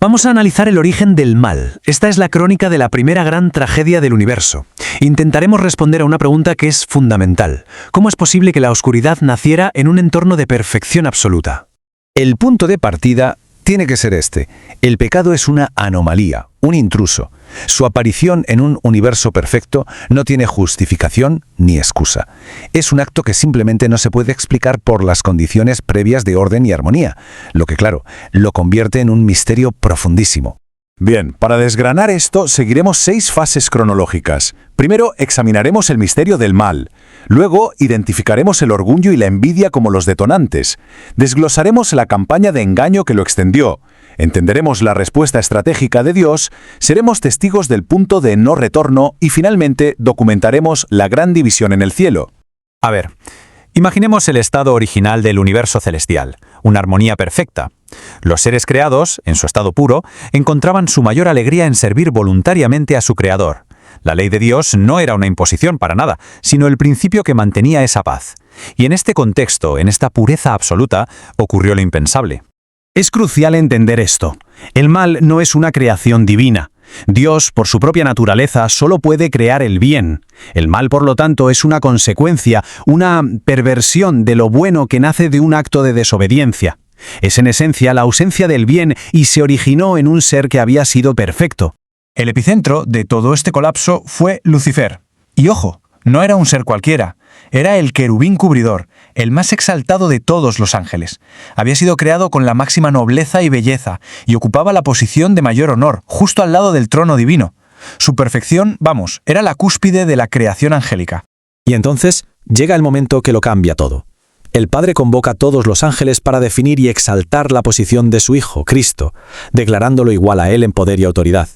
Vamos a analizar el origen del mal. Esta es la crónica de la primera gran tragedia del universo. Intentaremos responder a una pregunta que es fundamental. ¿Cómo es posible que la oscuridad naciera en un entorno de perfección absoluta? El punto de partida tiene que ser este. El pecado es una anomalía, un intruso. Su aparición en un universo perfecto no tiene justificación ni excusa. Es un acto que simplemente no se puede explicar por las condiciones previas de orden y armonía, lo que, claro, lo convierte en un misterio profundísimo. Bien, para desgranar esto, seguiremos 6 fases cronológicas. Primero, examinaremos el misterio del mal. Luego, identificaremos el orgullo y la envidia como los detonantes. Desglosaremos la campaña de engaño que lo extendió. Entenderemos la respuesta estratégica de Dios, seremos testigos del punto de no retorno y finalmente documentaremos la gran división en el cielo. A ver, imaginemos el estado original del universo celestial, una armonía perfecta. Los seres creados, en su estado puro, encontraban su mayor alegría en servir voluntariamente a su Creador. La ley de Dios no era una imposición para nada, sino el principio que mantenía esa paz. Y en este contexto, en esta pureza absoluta, ocurrió lo impensable. Es crucial entender esto. El mal no es una creación divina. Dios, por su propia naturaleza, solo puede crear el bien. El mal, por lo tanto, es una consecuencia, una perversión de lo bueno que nace de un acto de desobediencia. Es en esencia la ausencia del bien y se originó en un ser que había sido perfecto. El epicentro de todo este colapso fue Lucifer. Y ojo, no era un ser cualquiera, era el querubín cubridor, el más exaltado de todos los ángeles. Había sido creado con la máxima nobleza y belleza, y ocupaba la posición de mayor honor, justo al lado del trono divino. Su perfección, era la cúspide de la creación angélica. Y entonces llega el momento que lo cambia todo. El Padre convoca a todos los ángeles para definir y exaltar la posición de su Hijo, Cristo, declarándolo igual a Él en poder y autoridad.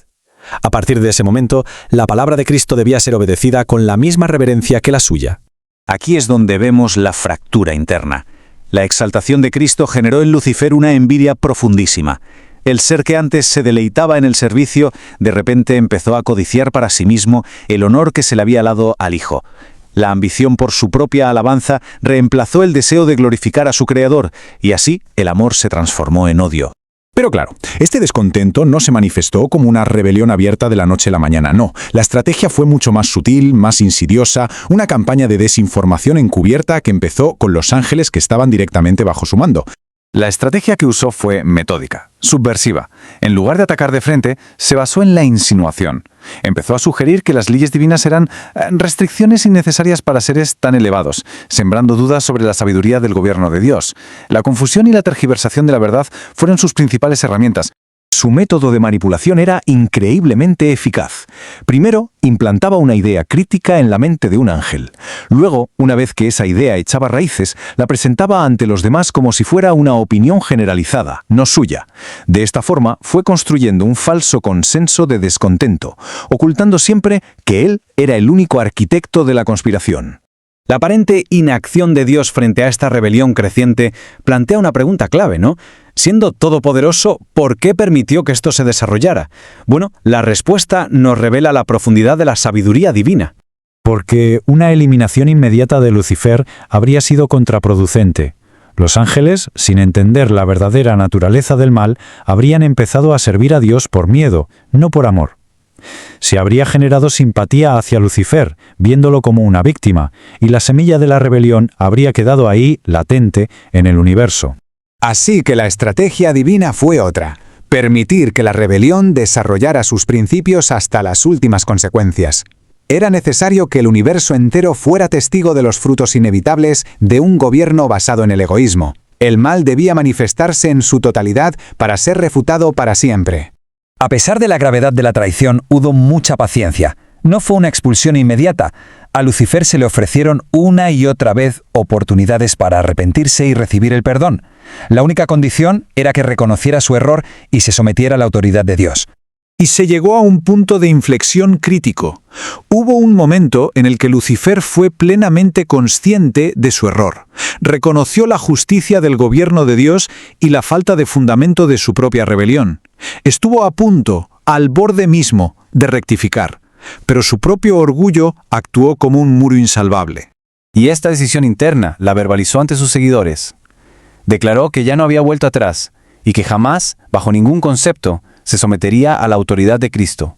A partir de ese momento, la palabra de Cristo debía ser obedecida con la misma reverencia que la suya. Aquí es donde vemos la fractura interna. La exaltación de Cristo generó en Lucifer una envidia profundísima. El ser que antes se deleitaba en el servicio, de repente empezó a codiciar para sí mismo el honor que se le había dado al Hijo. La ambición por su propia alabanza reemplazó el deseo de glorificar a su Creador, y así el amor se transformó en odio. Pero claro, este descontento no se manifestó como una rebelión abierta de la noche a la mañana, no. La estrategia fue mucho más sutil, más insidiosa, una campaña de desinformación encubierta que empezó con los ángeles que estaban directamente bajo su mando. La estrategia que usó fue metódica, subversiva. En lugar de atacar de frente, se basó en la insinuación. Empezó a sugerir que las leyes divinas eran restricciones innecesarias para seres tan elevados, sembrando dudas sobre la sabiduría del gobierno de Dios. La confusión y la tergiversación de la verdad fueron sus principales herramientas. Su método de manipulación era increíblemente eficaz. Primero, implantaba una idea crítica en la mente de un ángel. Luego, una vez que esa idea echaba raíces, la presentaba ante los demás como si fuera una opinión generalizada, no suya. De esta forma, fue construyendo un falso consenso de descontento, ocultando siempre que él era el único arquitecto de la conspiración. La aparente inacción de Dios frente a esta rebelión creciente plantea una pregunta clave, ¿no? Siendo todopoderoso, ¿por qué permitió que esto se desarrollara? Bueno, la respuesta nos revela la profundidad de la sabiduría divina. Porque una eliminación inmediata de Lucifer habría sido contraproducente. Los ángeles, sin entender la verdadera naturaleza del mal, habrían empezado a servir a Dios por miedo, no por amor. Se habría generado simpatía hacia Lucifer, viéndolo como una víctima, y la semilla de la rebelión habría quedado ahí, latente, en el universo. Así que la estrategia divina fue otra: permitir que la rebelión desarrollara sus principios hasta las últimas consecuencias. Era necesario que el universo entero fuera testigo de los frutos inevitables de un gobierno basado en el egoísmo. El mal debía manifestarse en su totalidad para ser refutado para siempre. A pesar de la gravedad de la traición, hubo mucha paciencia. No fue una expulsión inmediata. A Lucifer se le ofrecieron una y otra vez oportunidades para arrepentirse y recibir el perdón. La única condición era que reconociera su error y se sometiera a la autoridad de Dios. Y se llegó a un punto de inflexión crítico. Hubo un momento en el que Lucifer fue plenamente consciente de su error. Reconoció la justicia del gobierno de Dios y la falta de fundamento de su propia rebelión. Estuvo a punto, al borde mismo, de rectificar. Pero su propio orgullo actuó como un muro insalvable. Y esta decisión interna la verbalizó ante sus seguidores. Declaró que ya no había vuelto atrás y que jamás, bajo ningún concepto, se sometería a la autoridad de Cristo.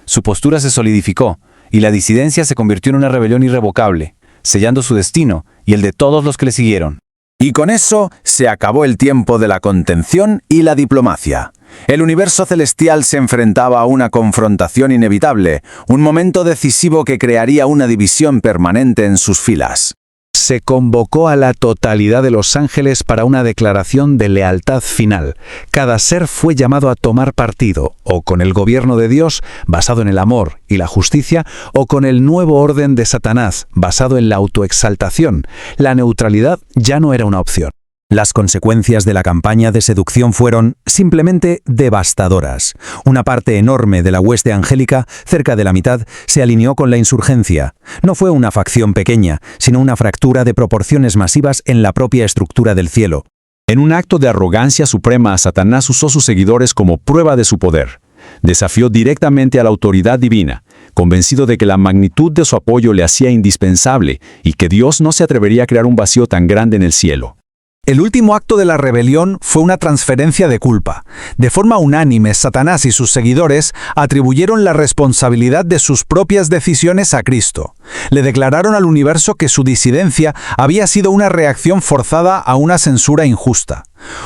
Su postura se solidificó, y la disidencia se convirtió en una rebelión irrevocable, sellando su destino y el de todos los que le siguieron. Y con eso se acabó el tiempo de la contención y la diplomacia. El universo celestial se enfrentaba a una confrontación inevitable, un momento decisivo que crearía una división permanente en sus filas. Se convocó a la totalidad de los ángeles para una declaración de lealtad final. Cada ser fue llamado a tomar partido, o con el gobierno de Dios, basado en el amor y la justicia, o con el nuevo orden de Satanás, basado en la autoexaltación. La neutralidad ya no era una opción. Las consecuencias de la campaña de seducción fueron simplemente devastadoras. Una parte enorme de la hueste angélica, cerca de la mitad, se alineó con la insurgencia. No fue una facción pequeña, sino una fractura de proporciones masivas en la propia estructura del cielo. En un acto de arrogancia suprema, Satanás usó sus seguidores como prueba de su poder. Desafió directamente a la autoridad divina, convencido de que la magnitud de su apoyo le hacía indispensable y que Dios no se atrevería a crear un vacío tan grande en el cielo. El último acto de la rebelión fue una transferencia de culpa. De forma unánime, Satanás y sus seguidores atribuyeron la responsabilidad de sus propias decisiones a Cristo. Le declararon al universo que su disidencia había sido una reacción forzada a una censura injusta,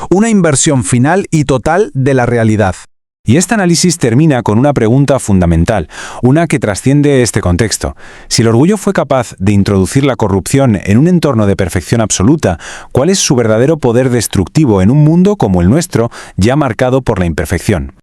una inversión final y total de la realidad. Y este análisis termina con una pregunta fundamental, una que trasciende este contexto. Si el orgullo fue capaz de introducir la corrupción en un entorno de perfección absoluta, ¿cuál es su verdadero poder destructivo en un mundo como el nuestro, ya marcado por la imperfección?